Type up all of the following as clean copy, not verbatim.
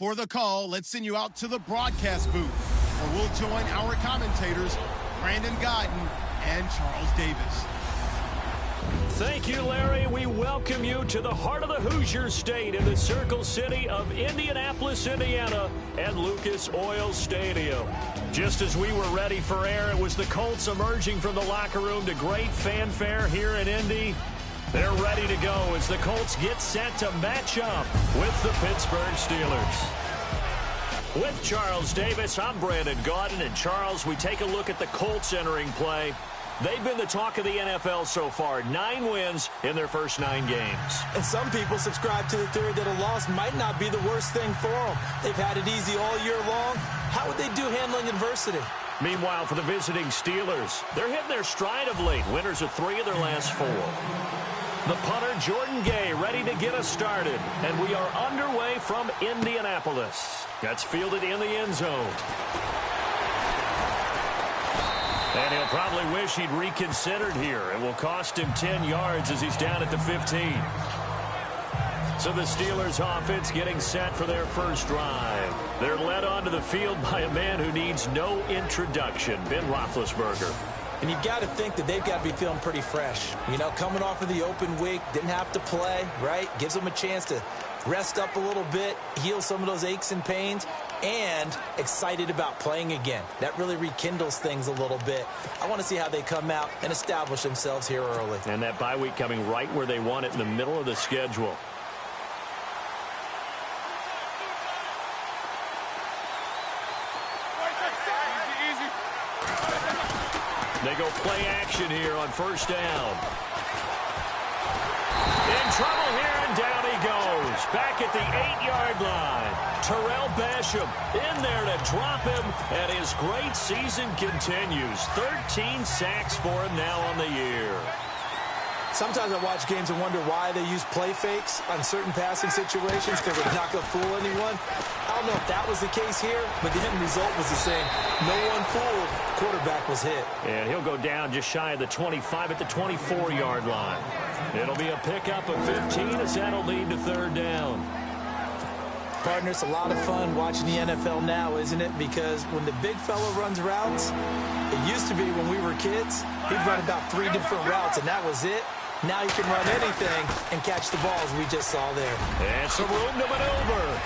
Before the call, let's send you out to the broadcast booth, where we'll join our commentators, Brandon Guyton and Charles Davis. Thank you, Larry. We welcome you to the heart of the Hoosier State in the Circle City of Indianapolis, Indiana, and Lucas Oil Stadium. Just as we were ready for air, it was the Colts emerging from the locker room to great fanfare here in Indy. They're ready to go as the Colts get set to match up with the Pittsburgh Steelers. With Charles Davis, I'm Brandon Guyton. And Charles, we take a look at the Colts entering play. They've been the talk of the NFL so far. 9 wins in their first 9 games. And some people subscribe to the theory that a loss might not be the worst thing for them. They've had it easy all year long. How would they do handling adversity? Meanwhile, for the visiting Steelers, they're hitting their stride of late. Winners of 3 of their last 4. The punter, Jordan Gay, ready to get us started. And we are underway from Indianapolis. That's fielded in the end zone. And he'll probably wish he'd reconsidered here. It will cost him 10 yards as he's down at the 15. So the Steelers offense getting set for their first drive. They're led onto the field by a man who needs no introduction, Ben Roethlisberger. And you've got to think that they've got to be feeling pretty fresh. You know, coming off of the open week, didn't have to play, right? Gives them a chance to rest up a little bit, heal some of those aches and pains, and excited about playing again. That really rekindles things a little bit. I want to see how they come out and establish themselves here early. And that bye week coming right where they want it, in the middle of the schedule. They go play action here on first down. In trouble here, and down he goes. Back at the 8-yard line. Terrell Basham in there to drop him, and his great season continues. 13 sacks for him now on the year. Sometimes I watch games and wonder why they use play fakes on certain passing situations because they're not going to fool anyone. I don't know if that was the case here, but the end result was the same. No one fooled. Quarterback was hit. And he'll go down just shy of the 25 at the 24-yard line. It'll be a pickup of 15 as that'll lead to third down. Partner, it's a lot of fun watching the NFL now, isn't it? Because when the big fella runs routes, it used to be when we were kids, he'd run about 3 different routes, and that was it. Now you can run anything and catch the balls we just saw there. And some room to maneuver.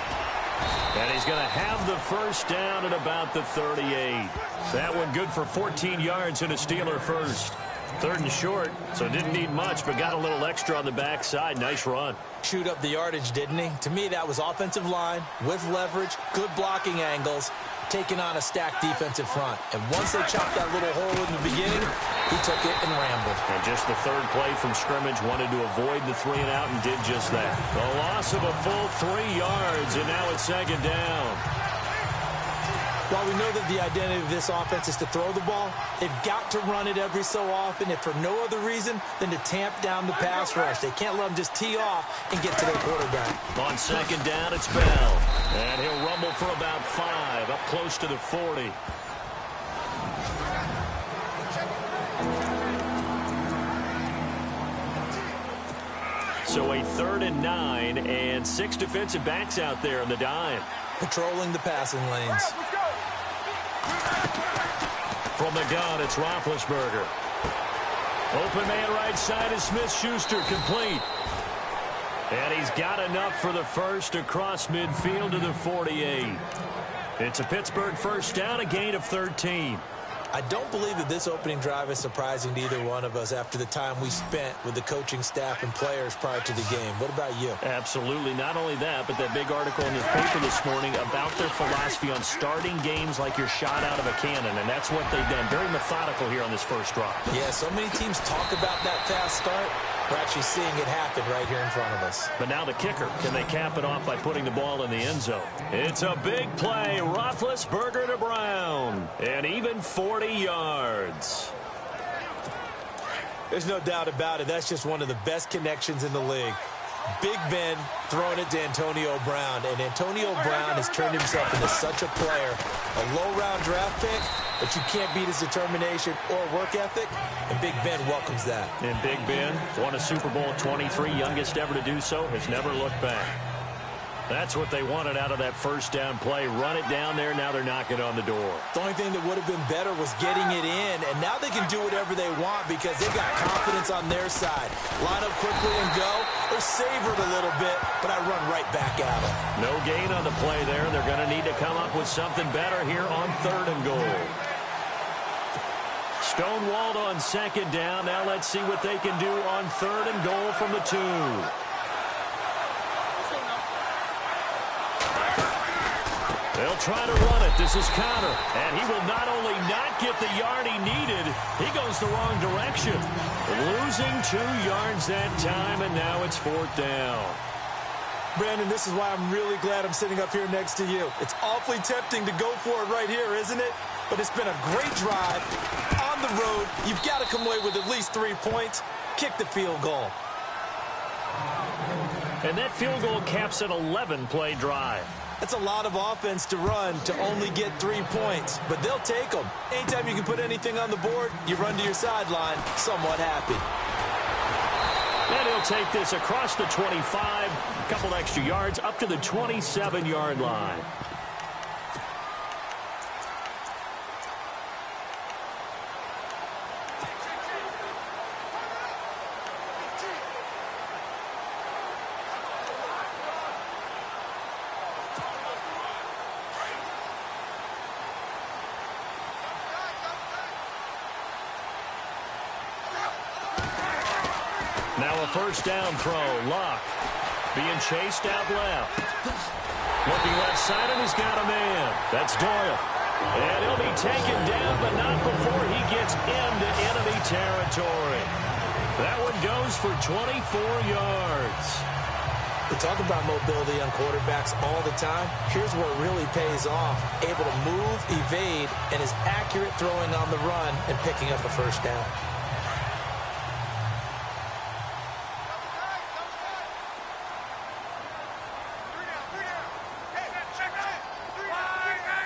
And he's going to have the first down at about the 38. That one good for 14 yards and a Steeler first. 3rd and short, so didn't need much, but got a little extra on the backside. Nice run. Shoot up the yardage, didn't he? To me, that was offensive line with leverage, good blocking angles, taking on a stacked defensive front. And once they chopped that little hole in the beginning, he took it and rambled. And just the 3rd play from scrimmage, wanted to avoid the 3 and out and did just that. A loss of a full 3 yards, and now it's 2nd down. While we know that the identity of this offense is to throw the ball, they've got to run it every so often, if for no other reason than to tamp down the pass rush. They can't let them just tee off and get to their quarterback. On 2nd down, it's Bell. And he'll rumble for about 5, up close to the 40. So a 3rd and 9, and 6 defensive backs out there in the dime. Patrolling the passing lanes. From the gun, it's Roethlisberger. Open man right side is Smith-Schuster, complete. And he's got enough for the first across midfield to the 48. It's a Pittsburgh first down, a gain of 13. I don't believe that this opening drive is surprising to either one of us after the time we spent with the coaching staff and players prior to the game. What about you? Absolutely. Not only that, but that big article in this paper this morning about their philosophy on starting games like you're shot out of a cannon, and that's what they've done. Very methodical here on this first drive. Yeah, so many teams talk about that fast start. We're actually seeing it happen right here in front of us. But now the kicker. Can they cap it off by putting the ball in the end zone? It's a big play. Roethlisberger to Brown. And even 40 yards. There's no doubt about it. That's just one of the best connections in the league. Big Ben throwing it to Antonio Brown. And Antonio Brown has turned himself into such a player. A low-round draft pick, but you can't beat his determination or work ethic. And Big Ben welcomes that. And Big Ben won a Super Bowl 23, youngest ever to do so, has never looked back. That's what they wanted out of that first down play. Run it down there. Now they're knocking on the door. The only thing that would have been better was getting it in, and now they can do whatever they want because they've got confidence on their side. Line up quickly and go, or savor it a little bit, but I run right back at them. No gain on the play there. They're going to need to come up with something better here on 3rd and goal. Stonewalled on 2nd down. Now let's see what they can do on 3rd and goal from the 2. They'll try to run it. This is Connor. And he will not only not get the yard he needed, he goes the wrong direction. Losing 2 yards that time, and now it's 4th down. Brandon, this is why I'm really glad I'm sitting up here next to you. It's awfully tempting to go for it right here, isn't it? But it's been a great drive. On the road, you've got to come away with at least 3 points. Kick the field goal. And that field goal caps an 11-play drive. That's a lot of offense to run to only get 3 points, but they'll take them. Anytime you can put anything on the board, you run to your sideline somewhat happy. And he'll take this across the 25, a couple extra yards up to the 27-yard line. Now a first down throw. Luck being chased out left. Looking left side, and he's got a man. That's Doyle. And he'll be taken down, but not before he gets into enemy territory. That one goes for 24 yards. We talk about mobility on quarterbacks all the time. Here's where it really pays off. Able to move, evade, and is accurate throwing on the run and picking up a first down.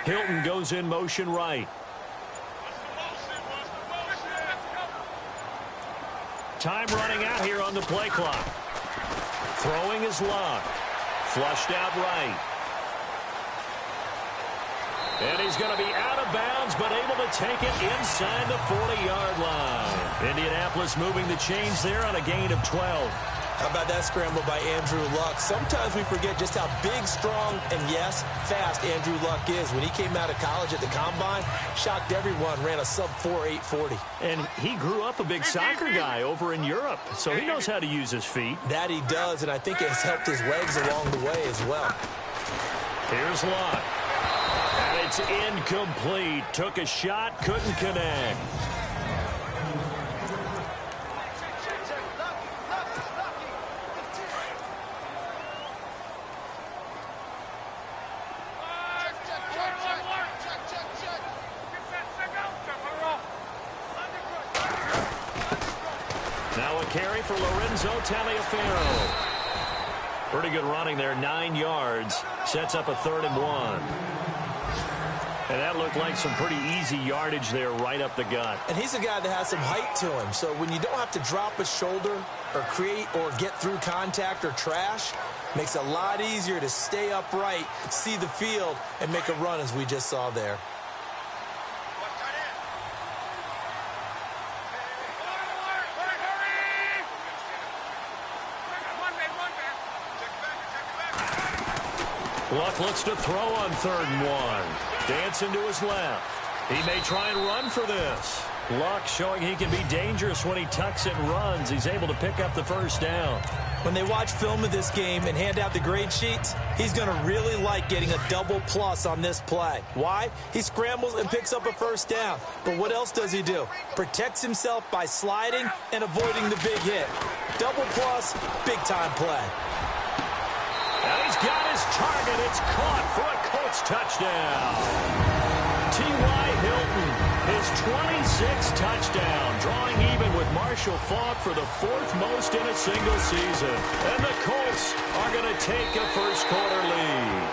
Hilton goes in motion right. Time running out here on the play clock. Throwing is Luck. Flushed out right. And he's going to be out of bounds, but able to take it inside the 40-yard line. Indianapolis moving the chains there on a gain of 12. How about that scramble by Andrew Luck? Sometimes we forget just how big, strong, and, yes, fast Andrew Luck is. When he came out of college at the Combine, shocked everyone, ran a sub-4 840. And he grew up a big soccer guy over in Europe, so he knows how to use his feet. That he does, and I think it's helped his legs along the way as well. Here's Luck. And it's incomplete. Took a shot, couldn't connect. Carry for Lorenzo Taliaferro. Pretty good running there, 9 yards. Sets up a 3rd and 1. And that looked like some pretty easy yardage there right up the gut. And he's a guy that has some height to him. So when you don't have to drop a shoulder or create or get through contact or trash, makes it a lot easier to stay upright, see the field, and make a run as we just saw there. Luck looks to throw on 3rd and 1. Dancing to his left. He may try and run for this. Luck showing he can be dangerous when he tucks it and runs. He's able to pick up the first down. When they watch film of this game and hand out the grade sheets, he's going to really like getting a double plus on this play. Why? He scrambles and picks up a first down. But what else does he do? Protects himself by sliding and avoiding the big hit. Double plus, big-time play. And he's got his target. It's caught for a Colts touchdown. T.Y. Hilton, his 26th touchdown, drawing even with Marshall Faulk for the 4th most in a single season. And the Colts are going to take a first-quarter lead.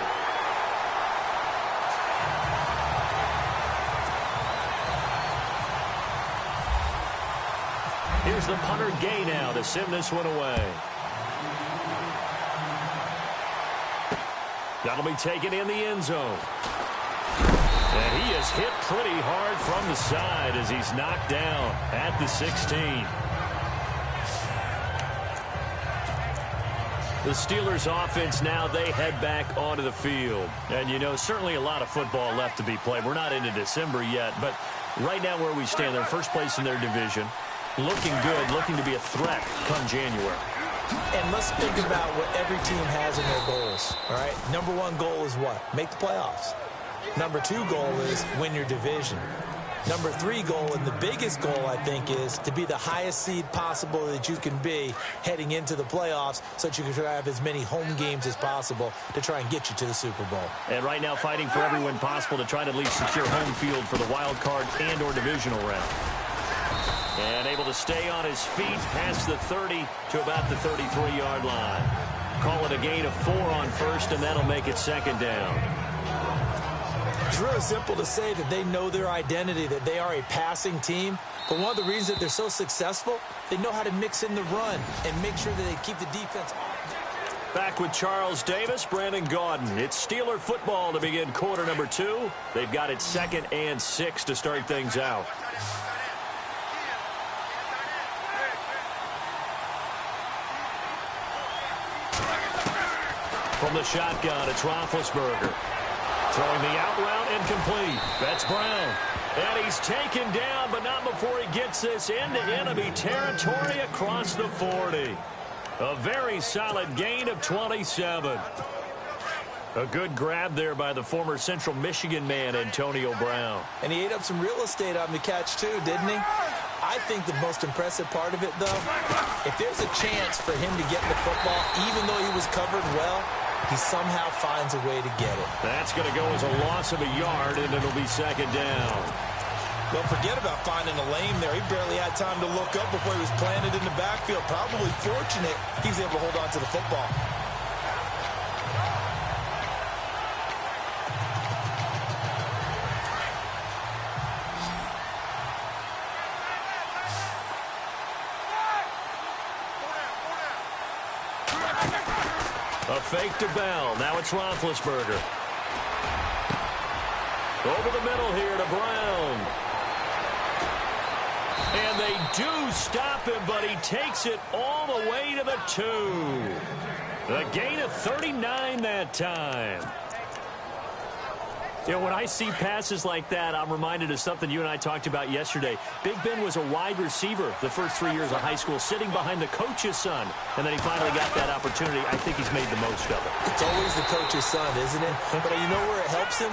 Here's the punter Gay now to send this one away. That'll be taken in the end zone. And he is hit pretty hard from the side as he's knocked down at the 16. The Steelers offense now, they head back onto the field. And, you know, certainly a lot of football left to be played. We're not into December yet, but right now where we stand, they're first place in their division. Looking good, looking to be a threat come January. And let's think about what every team has in their goals, all right? Number one goal is what? Make the playoffs. Number two goal is win your division. Number three goal, and the biggest goal, I think, is to be the highest seed possible that you can be heading into the playoffs so that you can try to have as many home games as possible to try and get you to the Super Bowl. And right now fighting for every win possible to try to at least secure home field for the wild card and or divisional round. And able to stay on his feet past the 30 to about the 33-yard line. Call it a gain of 4 on first, and that'll make it second down. It's really simple to say that they know their identity, that they are a passing team. But one of the reasons that they're so successful, they know how to mix in the run and make sure that they keep the defense off. Back with Charles Davis, Brandon Gaudin. It's Steeler football to begin quarter number 2. They've got it 2nd and 6 to start things out. From the shotgun, it's Roethlisberger. Throwing the out route incomplete. That's Brown. And he's taken down, but not before he gets this into enemy territory across the 40. A very solid gain of 27. A good grab there by the former Central Michigan man, Antonio Brown. And he ate up some real estate on the catch, too, didn't he? I think the most impressive part of it, though, if there's a chance for him to get the football, even though he was covered well, he somehow finds a way to get it. That's going to go as a loss of a yard, and it'll be second down. Don't forget about finding a lane there. He barely had time to look up before he was planted in the backfield. Probably fortunate he was able to hold on to the football. A fake to Bell. Now it's Roethlisberger. Over the middle here to Brown. And they do stop him, but he takes it all the way to the 2. A gain of 39 that time. You know, when I see passes like that, I'm reminded of something you and I talked about yesterday. Big Ben was a wide receiver the first 3 years of high school, sitting behind the coach's son. And then he finally got that opportunity. I think he's made the most of it. It's always the coach's son, isn't it? But you know where it helps him?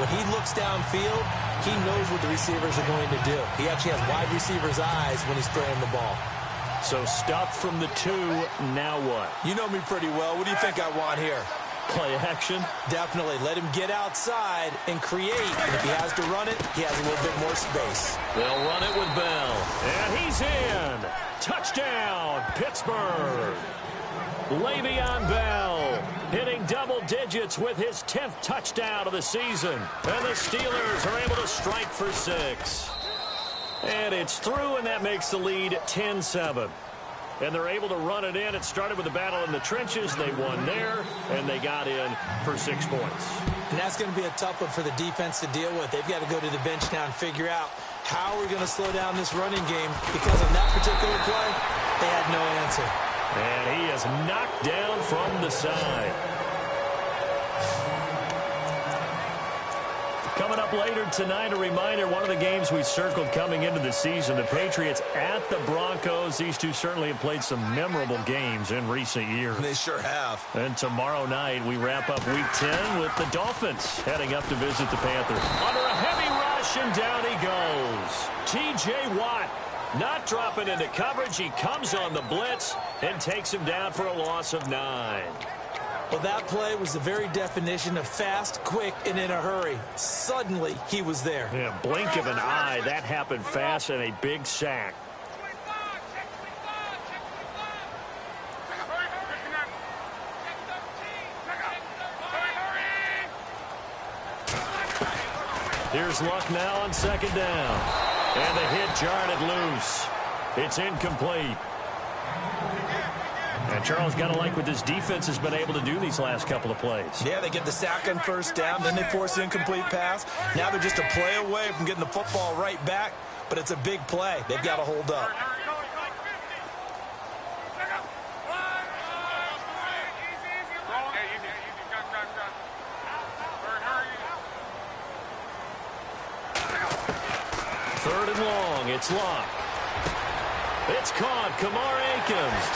When he looks downfield, he knows what the receivers are going to do. He actually has wide receivers' eyes when he's throwing the ball. So stop from the 2. Now what? You know me pretty well. What do you think I want here? Play action? Definitely. Let him get outside and create. And if he has to run it, he has a little bit more space. They'll run it with Bell. And he's in. Touchdown, Pittsburgh. Le'Veon Bell hitting double digits with his 10th touchdown of the season. And the Steelers are able to strike for 6. And it's through, and that makes the lead 10-7. And they're able to run it in. It started with a battle in the trenches. They won there, and they got in for 6 points. And that's going to be a tough one for the defense to deal with. They've got to go to the bench now and figure out how we're going to slow down this running game, because on that particular play, they had no answer. And he is knocked down from the side. Coming up later tonight, a reminder, one of the games we circled coming into the season, the Patriots at the Broncos. These two certainly have played some memorable games in recent years. They sure have. And tomorrow night, we wrap up Week 10 with the Dolphins heading up to visit the Panthers. Under a heavy rush, and down he goes. T.J. Watt not dropping into coverage. He comes on the blitz and takes him down for a loss of 9. Well, that play was the very definition of fast, quick, and in a hurry. Suddenly, he was there. Yeah, blink of an eye. That happened fast, and a big sack. Here's Luck now on 2nd down. And the hit jarred it loose. It's incomplete. And Charles, got to like what this defense has been able to do these last couple of plays. Yeah, they get the sack on first down, then they force an incomplete pass. Now they're just a play away from getting the football right back, but it's a big play. They've got to hold up. Third and long. It's Locke. It's caught. Kamar Akins.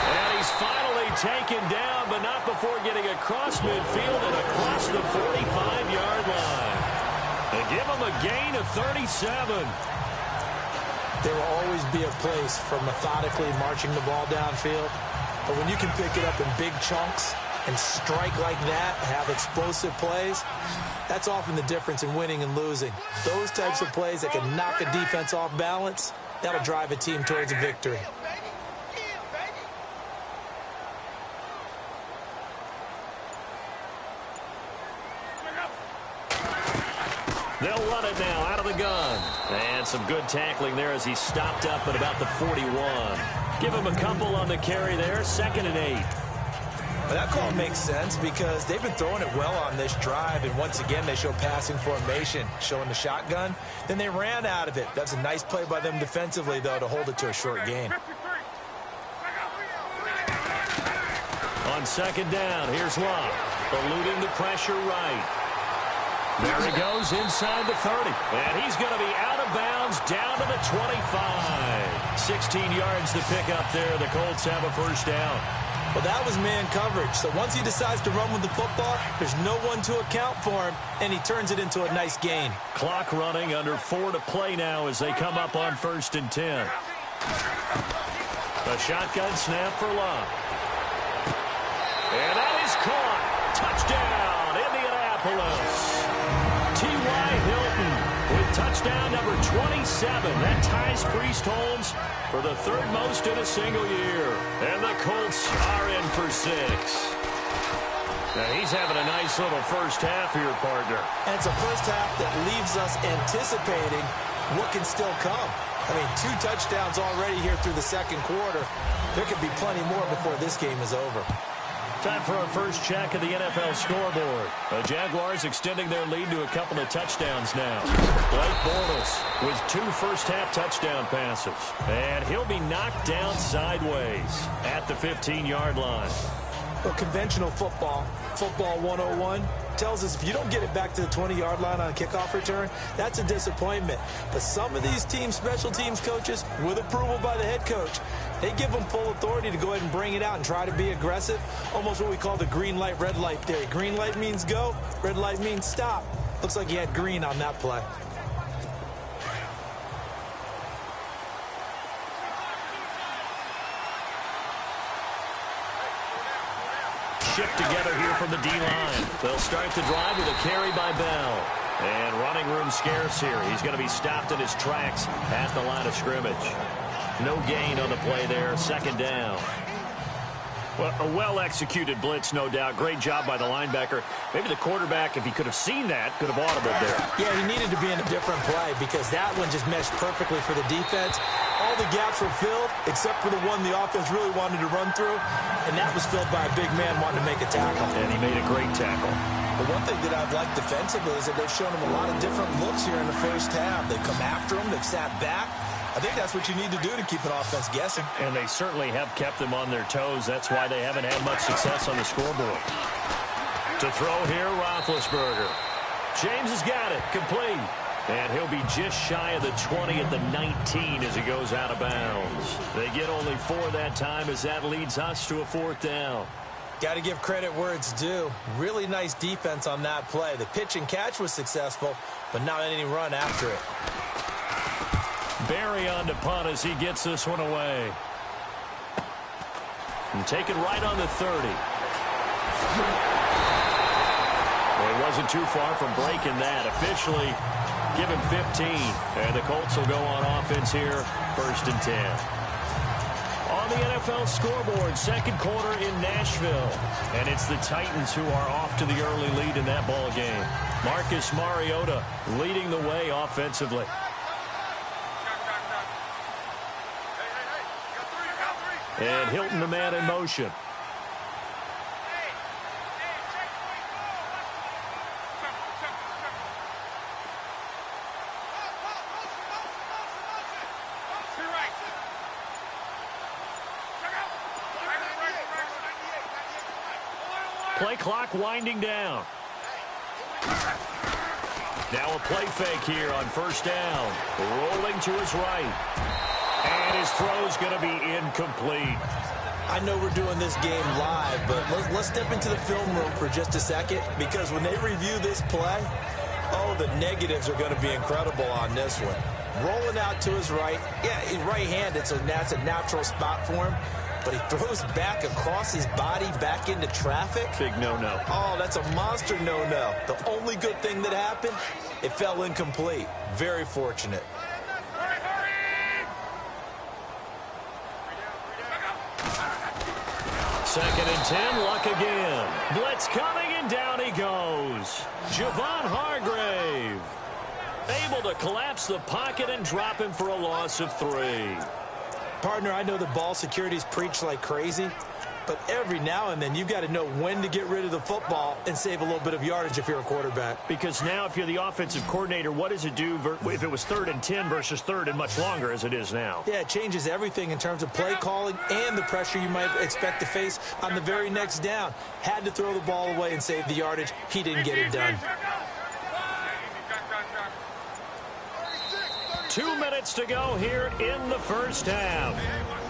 And he's finally taken down, but not before getting across midfield and across the 45-yard line. They give him a gain of 37. There will always be a place for methodically marching the ball downfield. But when you can pick it up in big chunks and strike like that, have explosive plays, that's often the difference in winning and losing. Those types of plays that can knock a defense off balance, that'll drive a team towards a victory. They'll run it now out of the gun. And some good tackling there as he stopped up at about the 41. Give him a couple on the carry there. 2nd and 8. But that call makes sense because they've been throwing it well on this drive, and once again they show passing formation, showing the shotgun. Then they ran out of it. That's a nice play by them defensively, though, to hold it to a short gain. On 2nd down, here's Locke, eluding the pressure right. There he goes inside the 30, and he's going to be out of bounds down to the 25. 16 yards to pick up there. The Colts have a first down. Well, that was man coverage. So once he decides to run with the football, there's no one to account for him, and he turns it into a nice gain. Clock running, under 4 to play now as they come up on 1st and 10. A shotgun snap for Locke. And that is caught. Touchdown, Indianapolis. T.Y. Hilton with touchdown number 27. That ties Priest Holmes for the 3rd most in a single year. And the Colts are in for 6. Now he's having a nice little first half here, partner. And it's a first half that leaves us anticipating what can still come. I mean, 2 touchdowns already here through the 2nd quarter. There could be plenty more before this game is over. Time for our first check of the NFL scoreboard. The Jaguars extending their lead to a couple of touchdowns now. Blake Bortles with 2 first-half touchdown passes. And he'll be knocked down sideways at the 15-yard line. Well, conventional football 101, tells us if you don't get it back to the 20-yard line on a kickoff return, that's a disappointment. But some of these teams, special teams coaches, with approval by the head coach, they give them full authority to go ahead and bring it out and try to be aggressive. Almost what we call the green light, red light theory. Green light means go, red light means stop. Looks like he had green on that play. Shift together here from the D-line. They'll start the drive with a carry by Bell. And running room scarce here. He's going to be stopped in his tracks at the line of scrimmage. No gain on the play there. 2nd down. Well, a well-executed blitz, no doubt. Great job by the linebacker. Maybe the quarterback, if he could have seen that, could have audibled there. Yeah, he needed to be in a different play because that one just meshed perfectly for the defense. All the gaps were filled except for the one the offense really wanted to run through, and that was filled by a big man wanting to make a tackle. And he made a great tackle. The one thing that I've liked defensively is that they've shown him a lot of different looks here in the first half. They've come after him. They've sat back. I think that's what you need to do to keep an offense guessing. And they certainly have kept them on their toes. That's why they haven't had much success on the scoreboard. To throw here, Roethlisberger. James has got it. Complete. And he'll be just shy of the 20 at the 19 as he goes out of bounds. They get only 4 that time as that leads us to a 4th down. Got to give credit where it's due. Really nice defense on that play. The pitch and catch was successful, but not any run after it. Barry on to punt as he gets this one away. And taken right on the 30. Well, he wasn't too far from breaking that. Officially, give him 15. And the Colts will go on offense here, 1st and 10. On the NFL scoreboard, 2nd quarter in Nashville. And it's the Titans who are off to the early lead in that ball game. Marcus Mariota leading the way offensively. And Hilton, the man in motion. Play clock winding down. Now a play fake here on first down. Rolling to his right. And his throw's going to be incomplete. I know we're doing this game live, but let's step into the film room for just a second, because when they review this play, oh, the negatives are going to be incredible on this one. Rolling out to his right. Yeah, he's right-handed, so that's a natural spot for him. But he throws back across his body back into traffic. Big no-no. Oh, that's a monster no-no. The only good thing that happened, it fell incomplete. Very fortunate. Second and 10, Luck again. Blitz coming, and down he goes. Javon Hargrave able to collapse the pocket and drop him for a loss of 3. Partner, I know the ball security's preached like crazy, but every now and then you've got to know when to get rid of the football and save a little bit of yardage if you're a quarterback. Because now if you're the offensive coordinator, what does it do if it was 3rd and 10 versus 3rd and much longer as it is now? Yeah, it changes everything in terms of play calling and the pressure you might expect to face on the very next down. Had to throw the ball away and save the yardage. He didn't get it done. 2 minutes to go here in the first half.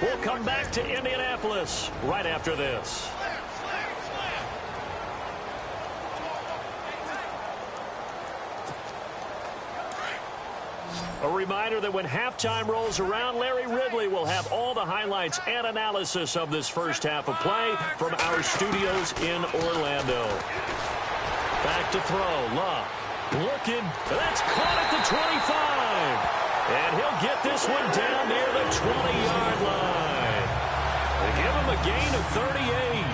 We'll come back to Indianapolis right after this. A reminder that when halftime rolls around, Larry Ridley will have all the highlights and analysis of this first half of play from our studios in Orlando. Back to throw. Luck looking. That's caught at the 25. And he'll get this one down near the 20-yard line. They give him a gain of 38.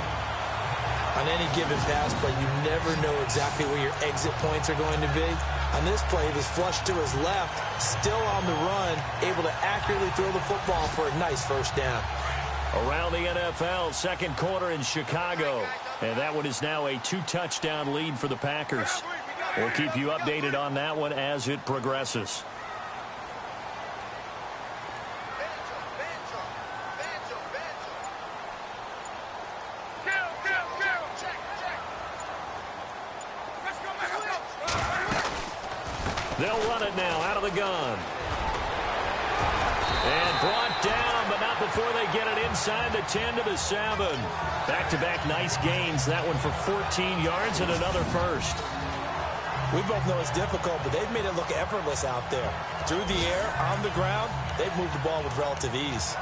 On any given pass play, you never know exactly where your exit points are going to be. On this play, he was flushed to his left, still on the run, able to accurately throw the football for a nice first down. Around the NFL, second quarter in Chicago. And that one is now a 2-touchdown lead for the Packers. We'll keep you updated on that one as it progresses. They'll run it now out of the gun. And brought down, but not before they get it inside the 10 to the 7. Back-to-back nice gains. That one for 14 yards and another first. We both know it's difficult, but they've made it look effortless out there. Through the air, on the ground, they've moved the ball with relative ease.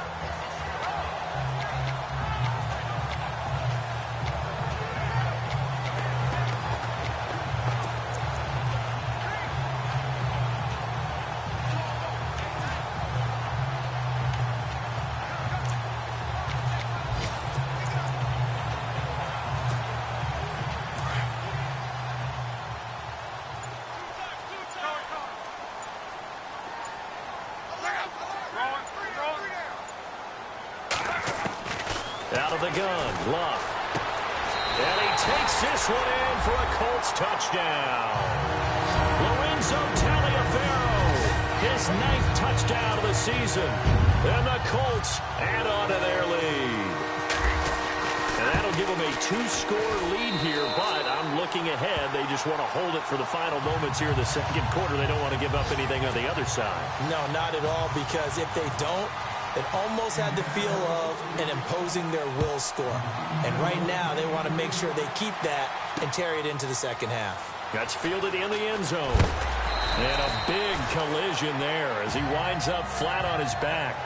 Out of the gun, Luck. And he takes this one in for a Colts touchdown. Lorenzo Taliaferro, his 9th touchdown of the season. And the Colts add on to their lead. And that'll give them a 2-score lead here, but I'm looking ahead. They just want to hold it for the final moments here in the second quarter. They don't want to give up anything on the other side. No, not at all, because if they don't, it almost had the feel of an imposing their will score. And right now, they want to make sure they keep that and carry it into the second half. That's fielded in the end zone. And a big collision there as he winds up flat on his back.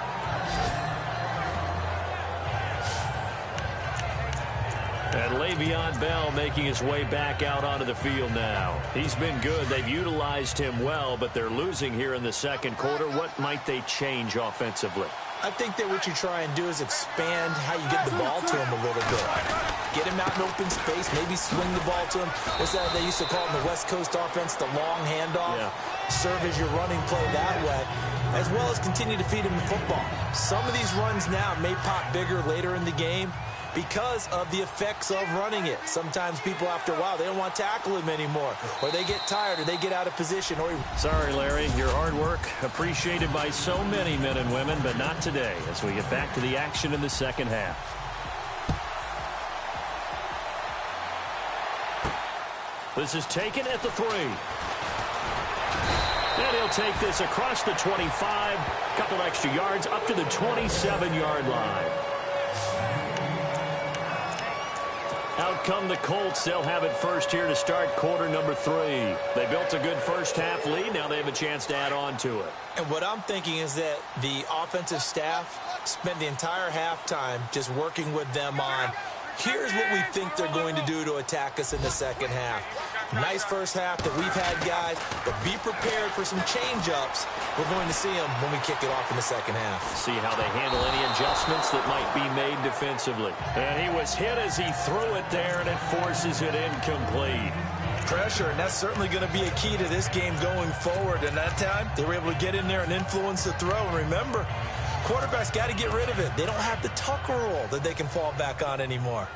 And Le'Veon Bell making his way back out onto the field now. He's been good. They've utilized him well, but they're losing here in the second quarter. What might they change offensively? I think that what you try and do is expand how you get the ball to him a little bit. Get him out in open space, maybe swing the ball to him. What's that they used to call it in the West Coast offense, the long handoff? Yeah. serve as your running play that way, as well as continue to feed him the football. Some of these runs now may pop bigger later in the game because of the effects of running it. Sometimes people, after a while, they don't want to tackle him anymore, or they get tired, or they get out of position. Sorry, Larry, your hard work appreciated by so many men and women, but not today as we get back to the action in the second half. This is taken at the 3. And he'll take this across the 25, couple extra yards up to the 27-yard line. Out come the Colts. They'll have it first here to start quarter number 3. They built a good first-half lead. Now they have a chance to add on to it. And what I'm thinking is that the offensive staff spent the entire halftime just working with them on, here's what we think they're going to do to attack us in the second half. Nice first half that we've had, guys, but be prepared for some change-ups. We're going to see them when we kick it off in the second half. See how they handle any adjustments that might be made defensively. And he was hit as he threw it there, and it forces it incomplete. Pressure, and that's certainly going to be a key to this game going forward. And that time, they were able to get in there and influence the throw. And remember, quarterbacks got to get rid of it. They don't have the tuck rule that they can fall back on anymore.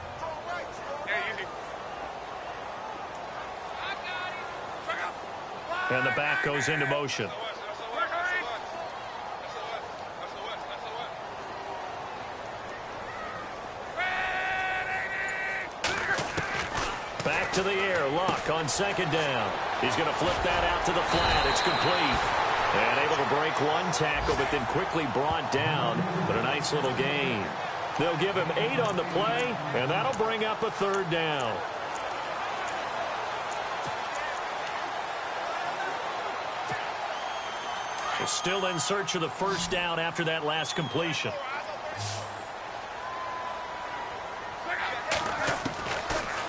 And the back goes into motion. Back to the air. Luck on second down. He's going to flip that out to the flat. It's complete. And able to break one tackle, but then quickly brought down. But a nice little gain. They'll give him 8 on the play, and that'll bring up a third down. Still in search of the first down after that last completion.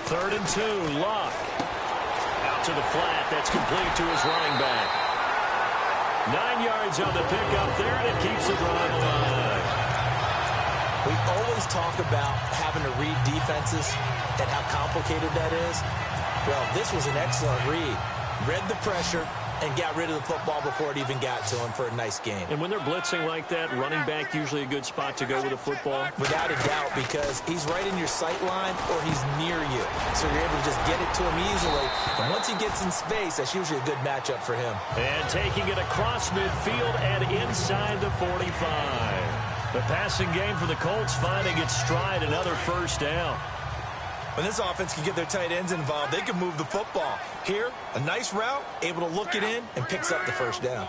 Third and 2, Luck. Out to the flat, that's complete to his running back. 9 yards on the pickup there, and it keeps the drive alive. We always talk about having to read defenses and how complicated that is. Well, this was an excellent read. Read the pressure and got rid of the football before it even got to him for a nice game. And when they're blitzing like that, running back usually a good spot to go with the football? Without a doubt, because he's right in your sight line or he's near you. So you're able to just get it to him easily. And once he gets in space, that's usually a good matchup for him. And taking it across midfield and inside the 45. The passing game for the Colts finding its stride, another first down. When this offense can get their tight ends involved, they can move the football. Here, a nice route, able to look it in, and picks up the first down.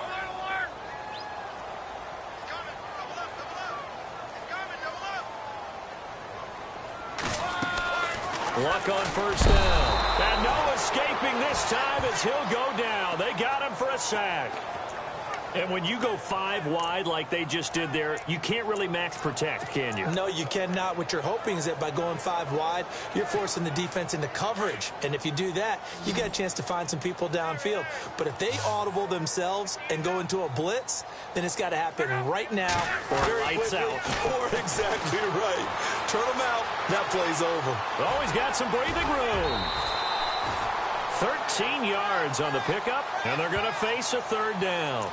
Luck on first down. And no escaping this time as he'll go down. They got him for a sack. And when you go 5 wide like they just did there, you can't really max protect, can you? No, you cannot. What you're hoping is that by going 5 wide, you're forcing the defense into coverage. And if you do that, you got a chance to find some people downfield. But if they audible themselves and go into a blitz, then it's got to happen right now. Or lights out. Or exactly right. Turn them out. That play's over. Oh, he's got some breathing room. 13 yards on the pickup, and they're going to face a third down.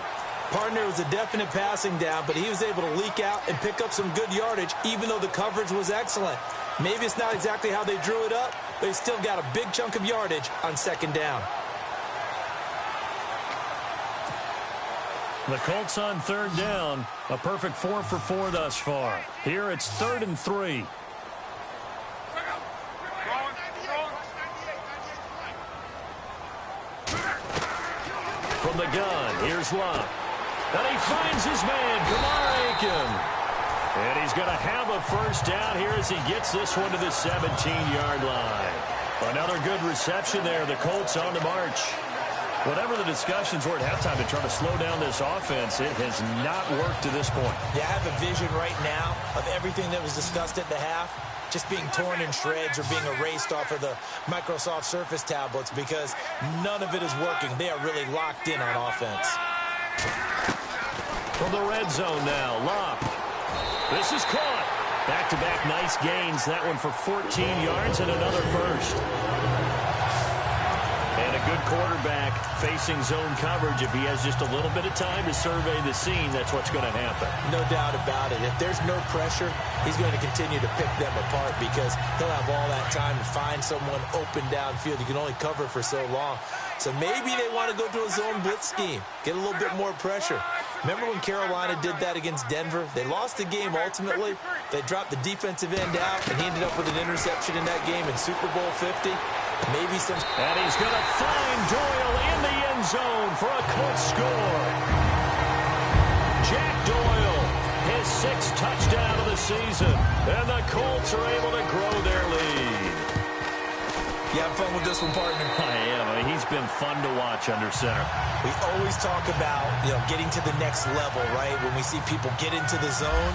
Partner was a definite passing down, but he was able to leak out and pick up some good yardage, even though the coverage was excellent. Maybe it's not exactly how they drew it up, but he still got a big chunk of yardage on second down. The Colts on third down, a perfect 4 for 4 thus far. Here it's 3rd and 3. From the gun, here's Luck. And he finds his man, Kamar Aiken. And he's going to have a first down here as he gets this one to the 17-yard line. Another good reception there. The Colts on the march. Whatever the discussions were at halftime to try to slow down this offense, it has not worked to this point. Yeah, I have a vision right now of everything that was discussed at the half just being torn in shreds or being erased off of the Microsoft Surface tablets because none of it is working. They are really locked in on offense. From the red zone now, Luck. This is caught. Back-to-back nice gains. That one for 14 yards and another first. And a good quarterback facing zone coverage, if he has just a little bit of time to survey the scene, that's what's going to happen. No doubt about it. If there's no pressure, he's going to continue to pick them apart because he'll have all that time to find someone open downfield. You can only cover for so long. So maybe they want to go to a zone blitz scheme, get a little bit more pressure. Remember when Carolina did that against Denver? They lost the game ultimately. They dropped the defensive end out, and he ended up with an interception in that game in Super Bowl 50. Maybe some... And he's going to find Doyle in the end zone for a Colts score. Jack Doyle, his 6th touchdown of the season. And the Colts are able to grow their lead. You having fun with this one, partner? I am. I mean, he's been fun to watch under center. We always talk about, getting to the next level, right? When we see people get into the zone,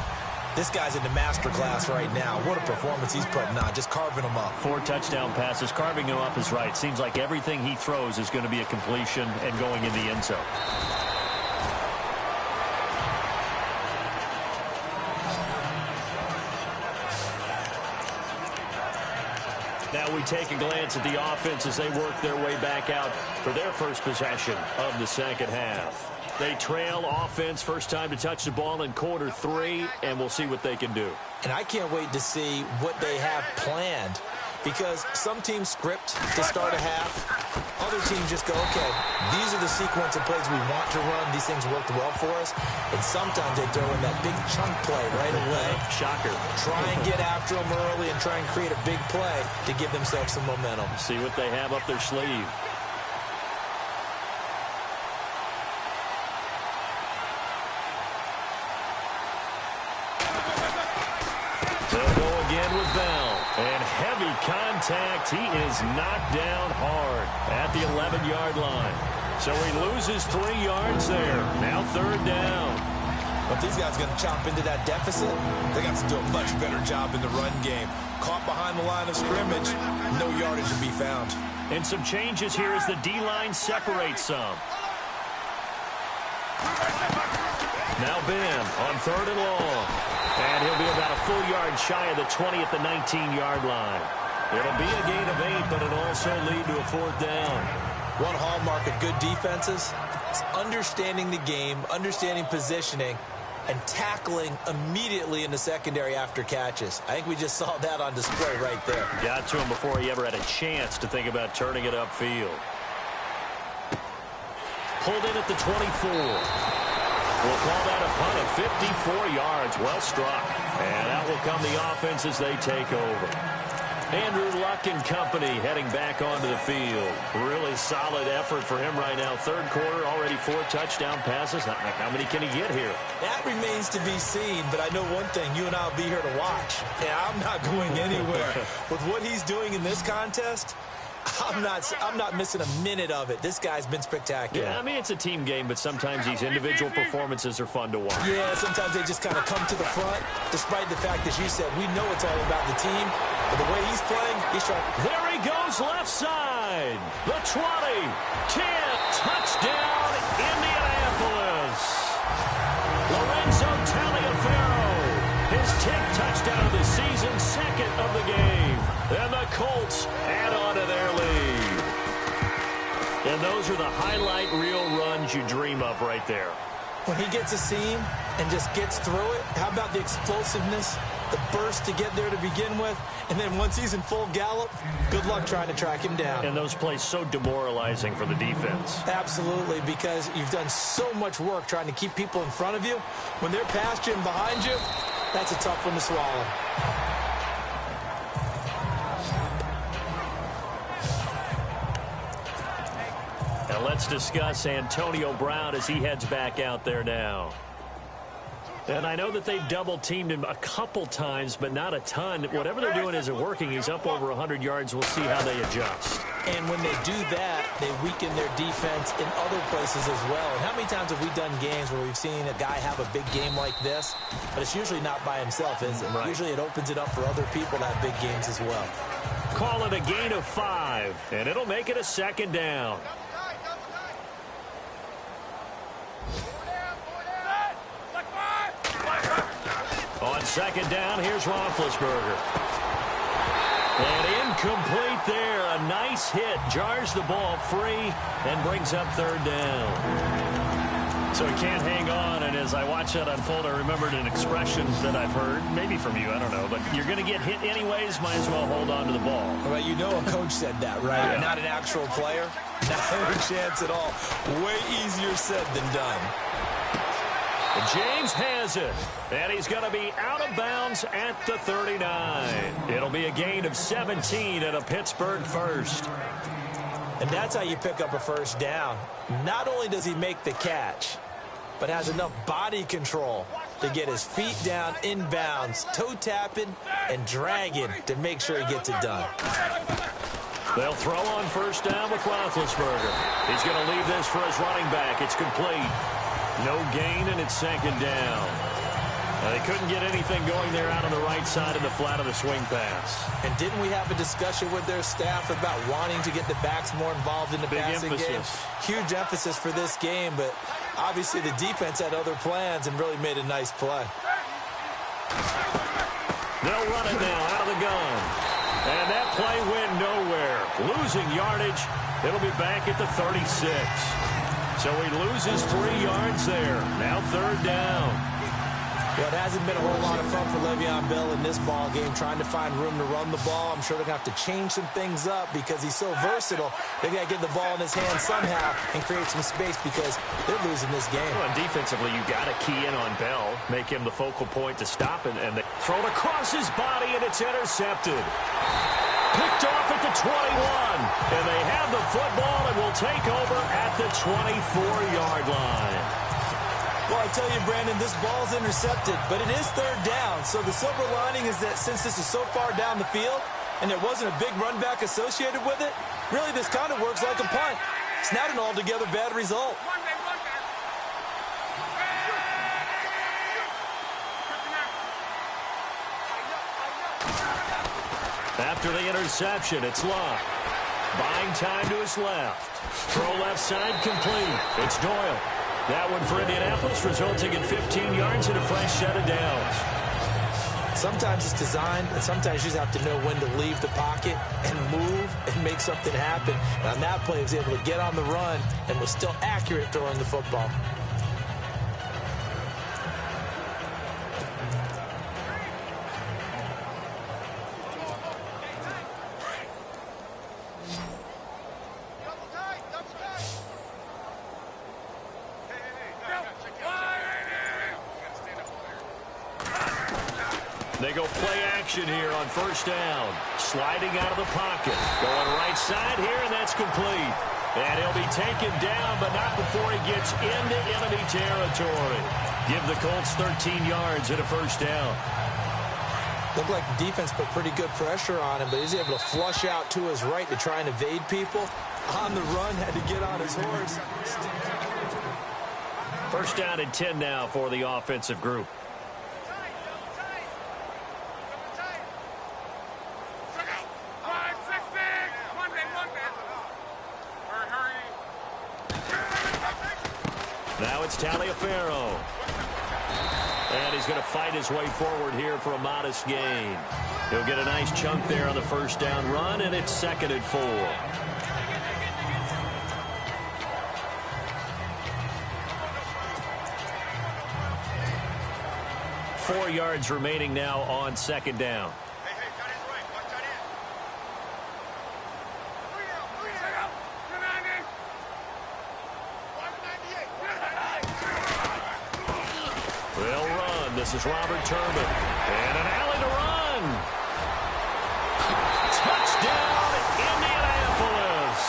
this guy's in the master class right now. What a performance he's putting on, just carving them up. 4 touchdown passes. Carving him up is right. Seems like everything he throws is going to be a completion and going in the end zone. Now we take a glance at the offense as they work their way back out for their first possession of the second half. They trail offense, first time to touch the ball in quarter 3, and we'll see what they can do. And I can't wait to see what they have planned because some teams script to start a half. Other teams just go, okay, these are the sequence of plays we want to run. These things worked well for us. And sometimes they throw in that big chunk play right away. Shocker. Try and get after them early and try and create a big play to give themselves some momentum. See what they have up their sleeve. They'll go again with Bell. And heavy contact. He is knocked down hard at the 11-yard line. So he loses 3 yards there. Now 3rd down. But these guys are going to chop into that deficit. They got to do a much better job in the run game. Caught behind the line of scrimmage. No yardage to be found. And some changes here as the D-line separates some. Now Ben on 3rd and long. And he'll be about a full yard shy of the 20 at the 19-yard line. It'll be a gain of 8, but it'll also lead to a 4th down. One hallmark of good defenses is understanding the game, understanding positioning, and tackling immediately in the secondary after catches. I think we just saw that on display right there. Got to him before he ever had a chance to think about turning it upfield. Pulled in at the 24. We'll call that a punt of 54 yards. Well struck. And out will come the offense as they take over. Andrew Luck and company heading back onto the field. Really solid effort for him right now. 3rd quarter, already 4 touchdown passes. How many can he get here? That remains to be seen, but I know one thing. You and I will be here to watch. And I'm not going anywhere. With what he's doing in this contest, I'm not missing a minute of it. This guy's been spectacular. Yeah, I mean, it's a team game, but sometimes these individual performances are fun to watch. Yeah, sometimes they just kind of come to the front, despite the fact, as you said, we know it's all about the team. But the way he's playing, he's trying. There he goes, left side. The 20, 10, touchdown, Indianapolis. Lorenzo Taliaferro, his 10th touchdown of the season, 2nd of the game. And the Colts add on to their lead. And those are the highlight reel runs you dream of right there. When he gets a seam and just gets through it, how about the explosiveness, the burst to get there to begin with, and then once he's in full gallop, good luck trying to track him down. And those plays so demoralizing for the defense. Absolutely, because you've done so much work trying to keep people in front of you. When they're past you and behind you, that's a tough one to swallow. Now let's discuss Antonio Brown as he heads back out there now. And I know that they've double-teamed him a couple times, but not a ton. Whatever they're doing isn't working. He's up over 100 yards. We'll see how they adjust. And when they do that, they weaken their defense in other places as well. And how many times have we done games where we've seen a guy have a big game like this? But it's usually not by himself, is it? Right. Usually it opens it up for other people to have big games as well. Call it a gain of 5, and it'll make it a 2nd down. On 2nd down, here's Roethlisberger. And incomplete there. A nice hit. Jars the ball free and brings up third down. So he can't hang on. And as I watch that unfold, I remembered an expression that I've heard, maybe from you, I don't know. But you're going to get hit anyways, might as well hold on to the ball. Well, you know a coach said that, right? Yeah. Not an actual player. Not a chance at all. Way easier said than done. James has it, and he's going to be out of bounds at the 39. It'll be a gain of 17 and a Pittsburgh first. And that's how you pick up a first down. Not only does he make the catch, but has enough body control to get his feet down inbounds, toe tapping and dragging to make sure he gets it done. They'll throw on first down with Roethlisberger. He's going to leave this for his running back. It's complete. No gain, and it's second down. They couldn't get anything going there out on the right side of the flat of the swing pass. And didn't we have a discussion with their staff about wanting to get the backs more involved in the passing game? Huge emphasis for this game, but obviously the defense had other plans and really made a nice play. They'll run it now out of the gun. And that play went nowhere. Losing yardage. It'll be back at the 36. So he loses 3 yards there. Now third down. Well, it hasn't been a whole lot of fun for Le'Veon Bell in this ball game, trying to find room to run the ball. I'm sure they're going to have to change some things up because he's so versatile. They've got to get the ball in his hands somehow and create some space because they're losing this game. Well, and defensively, you got to key in on Bell, make him the focal point to stop, and they throw it across his body, and it's intercepted. Picked off at the 21, and they have the football and will take over at the 24-yard line. Well, I tell you, Brandon, this ball's intercepted, but it is third down. So the silver lining is that since this is so far down the field and there wasn't a big run back associated with it, really this kind of works like a punt. It's not an altogether bad result. After the interception, it's Locke. Buying time to his left. Throw left side complete. It's Doyle. That one for Indianapolis, resulting in 15 yards and a fresh set of downs. Sometimes it's designed, and sometimes you just have to know when to leave the pocket and move and make something happen. And on that play, he was able to get on the run and was still accurate throwing the football. They go play action here on first down. Sliding out of the pocket. Going right side here, and that's complete. And he'll be taken down, but not before he gets into enemy territory. Give the Colts 13 yards and a first down. Looked like the defense put pretty good pressure on him, but he's able to flush out to his right to try and evade people. On the run, had to get on his horse. First down and 10 now for the offensive group. Now it's Taliaferro. And he's going to fight his way forward here for a modest gain. He'll get a nice chunk there on the first down run, and it's 2nd and 4. Four yards remaining now on second down. They'll run. This is Robert Turbin. And an alley to run. Touchdown, Indianapolis.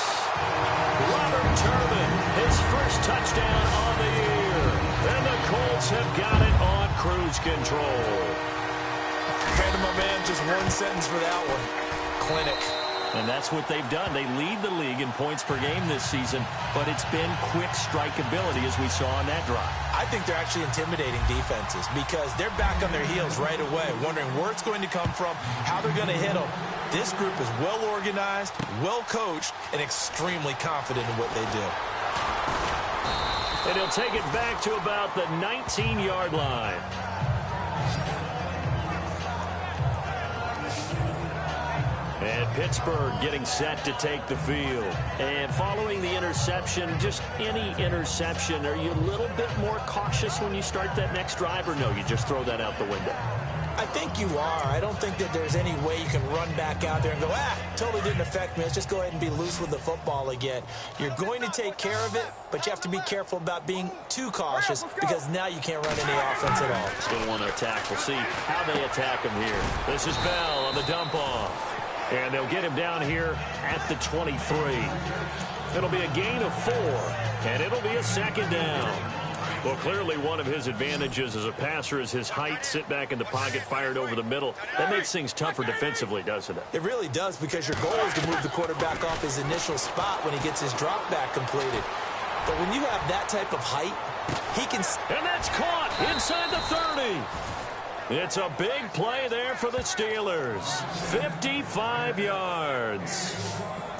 Robert Turbin, his first touchdown on the year. And the Colts have got it on cruise control. Brandon, my man, just one sentence for that one. Clinic. And that's what they've done. They lead the league in points per game this season, but it's been quick strikeability as we saw on that drive. I think they're actually intimidating defenses because they're back on their heels right away, wondering where it's going to come from, how they're going to hit them. This group is well organized, well coached, and extremely confident in what they do. And he'll take it back to about the 19-yard line. And Pittsburgh getting set to take the field. And following the interception, just any interception, are you a little bit more cautious when you start that next drive, or no, you just throw that out the window? I think you are. I don't think that there's any way you can run back out there and go, totally didn't affect me. Let's just go ahead and be loose with the football again. You're going to take care of it, but you have to be careful about being too cautious because now you can't run any offense at all. Still want to attack. We'll see how they attack him here. This is Bell on the dump off. And they'll get him down here at the 23. It'll be a gain of 4, and it'll be a second down. Well, clearly one of his advantages as a passer is his height, sit back in the pocket, fired over the middle. That makes things tougher defensively, doesn't it? It really does, because your goal is to move the quarterback off his initial spot when he gets his drop back completed. But when you have that type of height, he can... And that's caught inside the 30. It's a big play there for the Steelers. 55 yards.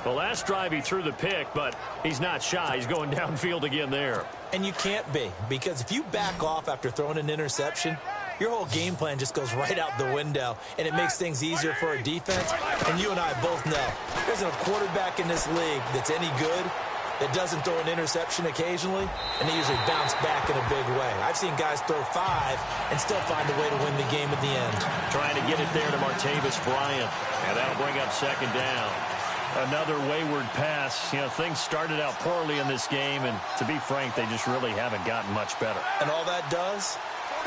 The last drive he threw the pick, but he's not shy. He's going downfield again there. And you can't be, because if you back off after throwing an interception, your whole game plan just goes right out the window, and it makes things easier for a defense. And you and I both know there's a quarterback in this league that's any good that doesn't throw an interception occasionally, and they usually bounce back in a big way. I've seen guys throw 5 and still find a way to win the game at the end. Trying to get it there to Martavis Bryant, and that'll bring up second down. Another wayward pass. You know, things started out poorly in this game, and to be frank, they just really haven't gotten much better. And all that does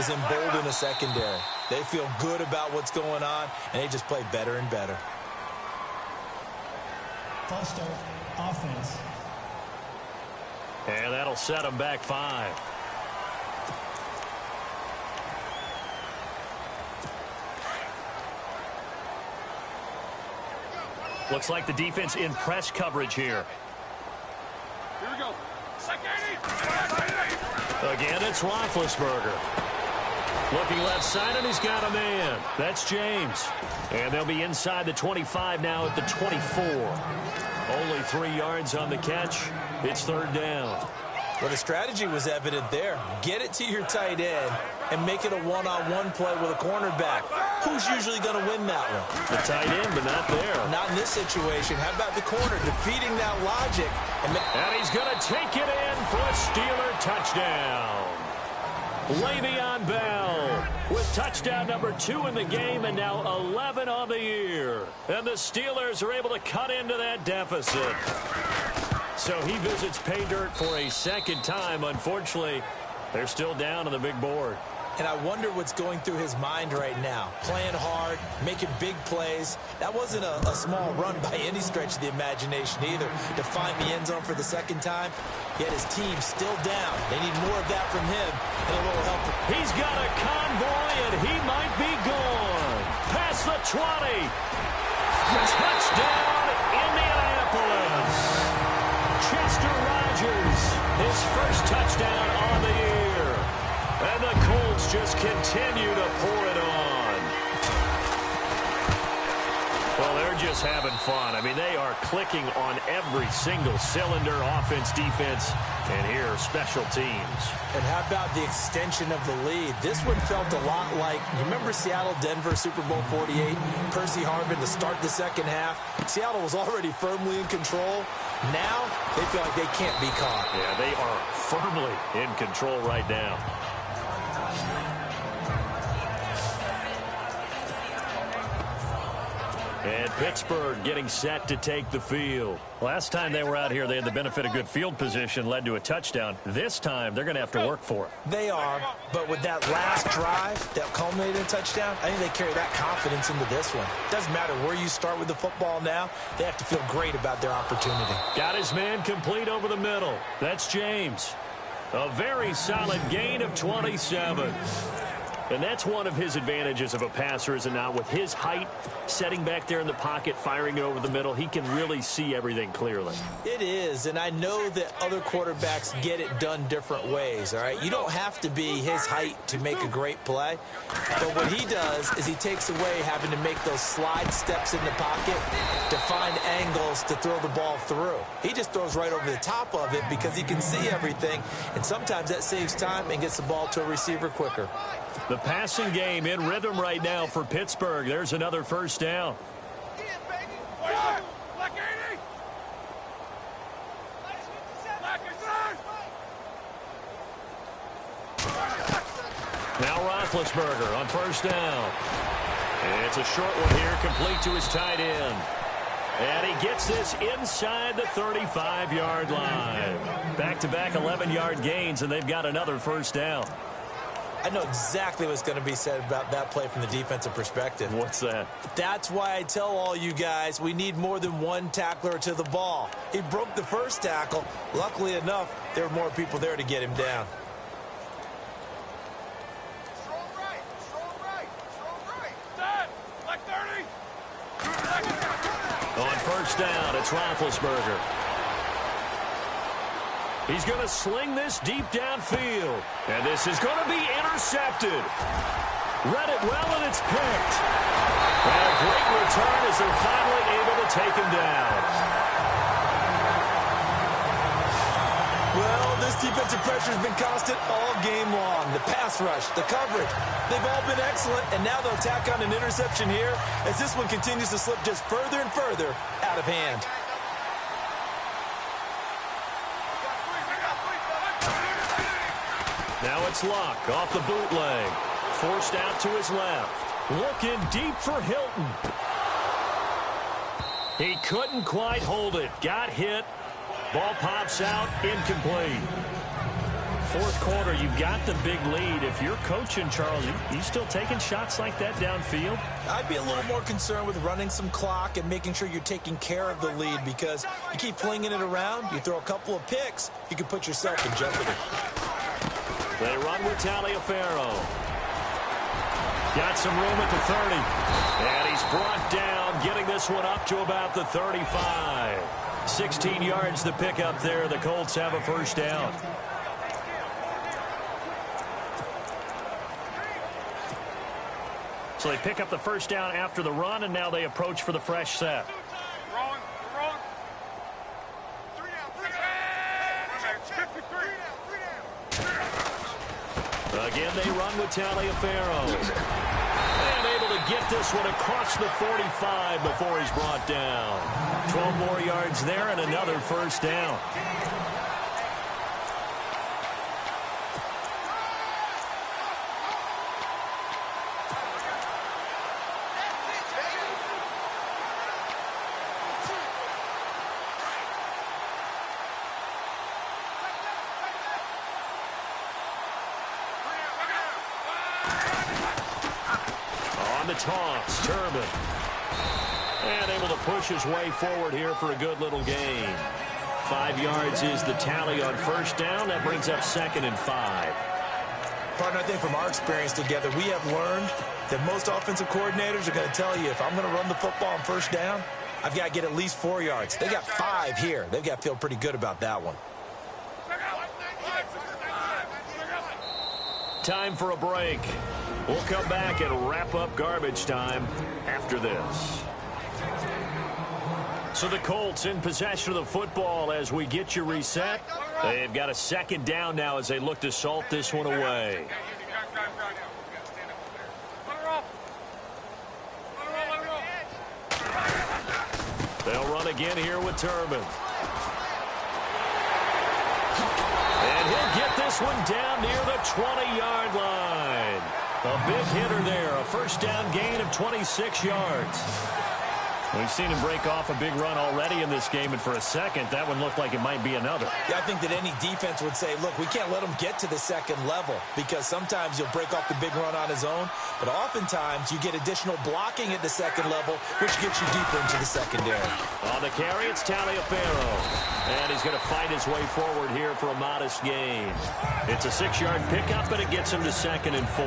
is embolden the secondary. They feel good about what's going on, and they just play better and better. False start, offense. And that'll set them back 5. Looks like the defense in press coverage here. Here we go. Again, it's Roethlisberger. Looking left side, and he's got a man. That's James. And they'll be inside the 25 now at the 24. Only 3 yards on the catch. It's third down. Well, the strategy was evident there. Get it to your tight end and make it a one-on-one play with a cornerback. Who's usually going to win that one? The tight end, but not there. Not in this situation. How about the corner defeating that logic? And he's going to take it in for a Steeler touchdown. Le'Veon Bell with touchdown number 2 in the game, and now 11 on the year. And the Steelers are able to cut into that deficit. So he visits pay dirt for a second time. Unfortunately, they're still down on the big board. And I wonder what's going through his mind right now. Playing hard, making big plays. That wasn't a small run by any stretch of the imagination either. To find the end zone for the second time, yet his team still down. They need more of that from him and a little help. He's got a convoy, and he might be gone. Past the 20. Touchdown, Indianapolis. Chester Rogers, his first touchdown on the year. And the Colts just continue to pour it on. Well, they're just having fun. I mean, they are clicking on every single cylinder, offense, defense, and here, special teams. And how about the extension of the lead? This one felt a lot like, you remember Seattle-Denver Super Bowl 48? Percy Harvin to start the second half. Seattle was already firmly in control. Now, they feel like they can't be caught. Yeah, they are firmly in control right now. And Pittsburgh getting set to take the field. Last time they were out here, they had the benefit of good field position, led to a touchdown. This time, they're going to have to work for it. They are, but with that last drive that culminated in a touchdown, I think they carry that confidence into this one. Doesn't matter where you start with the football now, they have to feel great about their opportunity. Got his man complete over the middle. That's James. A very solid gain of 27. And that's one of his advantages of a passer, is it not? With his height, setting back there in the pocket, firing it over the middle, he can really see everything clearly. It is, and I know that other quarterbacks get it done different ways, all right? You don't have to be his height to make a great play. But what he does is he takes away having to make those slide steps in the pocket to find angles to throw the ball through. He just throws right over the top of it because he can see everything, and sometimes that saves time and gets the ball to a receiver quicker. The passing game in rhythm right now for Pittsburgh. There's another first down. Black 80. Black Now Roethlisberger on first down. It's a short one here, complete to his tight end. And he gets this inside the 35-yard line. Back-to-back 11-yard gains, and they've got another first down. I know exactly what's going to be said about that play from the defensive perspective. What's that? That's why I tell all you guys we need more than one tackler to the ball. He broke the first tackle. Luckily enough, there were more people there to get him down. On first down, it's Roethlisberger. He's going to sling this deep downfield. And this is going to be intercepted. Read it well, and it's picked. And a great return as they're finally able to take him down. Well, this defensive pressure has been constant all game long. The pass rush, the coverage, they've all been excellent, and now they'll tack on an interception here as this one continues to slip just further and further out of hand. Now it's Luck off the bootleg. Forced out to his left. Looking deep for Hilton. He couldn't quite hold it. Got hit. Ball pops out. Incomplete. Fourth quarter, you've got the big lead. If you're coaching, Charles, you still taking shots like that downfield? I'd be a little more concerned with running some clock and making sure you're taking care of the lead, because you keep flinging it around, you throw a couple of picks, you can put yourself in jeopardy. They run with Taliaferro. Got some room at the 30. And he's brought down, getting this one up to about the 35. 16 yards to pick up there. The Colts have a first down. So they pick up the first down after the run, and now they approach for the fresh set. Again, they run with Taliaferro. And able to get this one across the 45 before he's brought down. 12 more yards there and another first down. The toss, Turbin. And able to push his way forward here for a good little gain. 5 yards is the tally on first down. That brings up 2nd and 5. Partner, I think from our experience together, we have learned that most offensive coordinators are going to tell you, if I'm going to run the football on first down, I've got to get at least 4 yards. They got 5 here. They've got to feel pretty good about that one. Time for a break. We'll come back and wrap up garbage time after this. So the Colts in possession of the football as we get you reset. They've got a second down now as they look to salt this one away. They'll run again here with Turbin. And he'll get this one down near the 20-yard line. A big hitter there, a first down gain of 26 yards. We've seen him break off a big run already in this game, and for a second, that one looked like it might be another. Yeah, I think that any defense would say, look, we can't let him get to the second level, because sometimes he'll break off the big run on his own, but oftentimes you get additional blocking at the second level, which gets you deeper into the secondary. On the carry, it's Taliaferro. And he's going to fight his way forward here for a modest gain. It's a 6-yard pickup, and it gets him to 2nd and 4.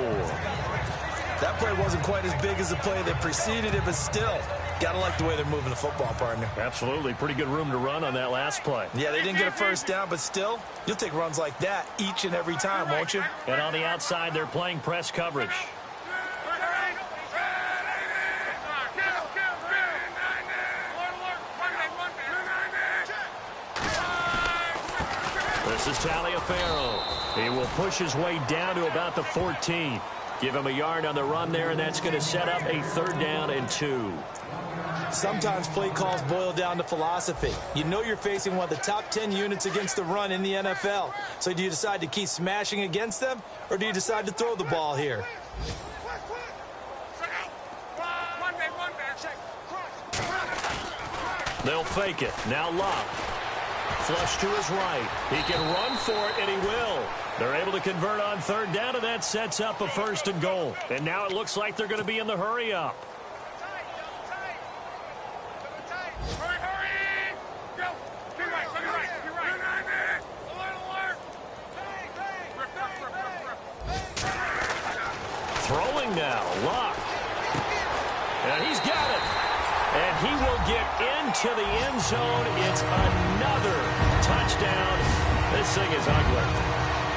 That play wasn't quite as big as the play that preceded it, but still, got to like the way they're moving the football, partner. Absolutely. Pretty good room to run on that last play. Yeah, they didn't get a first down, but still, you'll take runs like that each and every time, won't you? And on the outside, they're playing press coverage. This is Taliaferro. He will push his way down to about the 14. Give him a yard on the run there, and that's going to set up a 3rd down and 2. Sometimes play calls boil down to philosophy. You know you're facing one of the top 10 units against the run in the NFL. So do you decide to keep smashing against them, or do you decide to throw the ball here? They'll fake it. Now Locke. Flush to his right. He can run for it, and he will. They're able to convert on third down, and that sets up a 1st and goal. And now it looks like they're going to be in the hurry-up. Throwing now, Locke. And he's got it. And he will get into the end zone. It's another touchdown. This thing is ugly.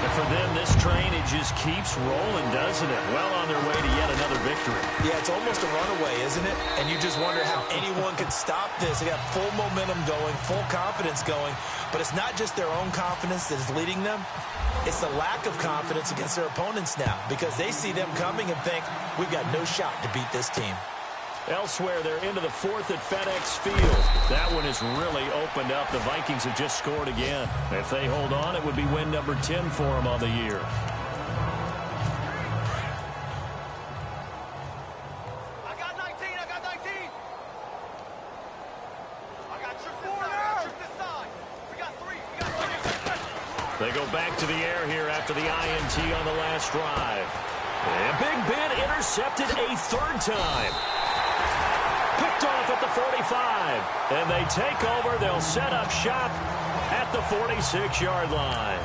And for them, this train, it just keeps rolling, doesn't it? Well on their way to yet another victory. Yeah, it's almost a runaway, isn't it? And you just wonder how anyone could stop this. They got full momentum going, full confidence going. But it's not just their own confidence that is leading them. It's the lack of confidence against their opponents now, because they see them coming and think, we've got no shot to beat this team. Elsewhere, they're into the 4th at FedEx Field. That one has really opened up. The Vikings have just scored again. If they hold on, it would be win number 10 for them on the year. I got 19. I got 19. I got your 4 now. This side. We got 3. We got 3. They go back to the air here after the INT on the last drive. And Big Ben intercepted a 3rd time. Picked off at the 45. And they take over. They'll set up shop at the 46-yard line.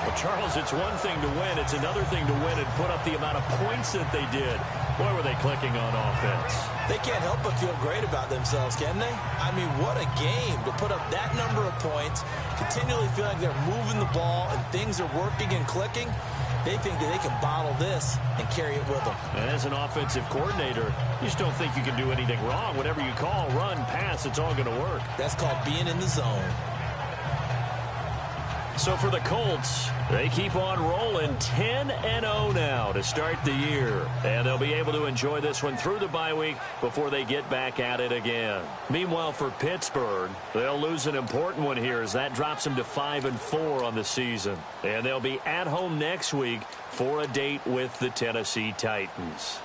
Well, Charles, it's one thing to win. It's another thing to win and put up the amount of points that they did. Boy, were they clicking on offense. They can't help but feel great about themselves, can they? I mean, what a game to put up that number of points, continually feel like they're moving the ball and things are working and clicking. They think that they can bottle this and carry it with them. And as an offensive coordinator, you just don't think you can do anything wrong. Whatever you call, run, pass, it's all going to work. That's called being in the zone. So for the Colts, they keep on rolling 10-0 now to start the year. And they'll be able to enjoy this one through the bye week before they get back at it again. Meanwhile, for Pittsburgh, they'll lose an important one here as that drops them to 5-4 on the season. And they'll be at home next week for a date with the Tennessee Titans.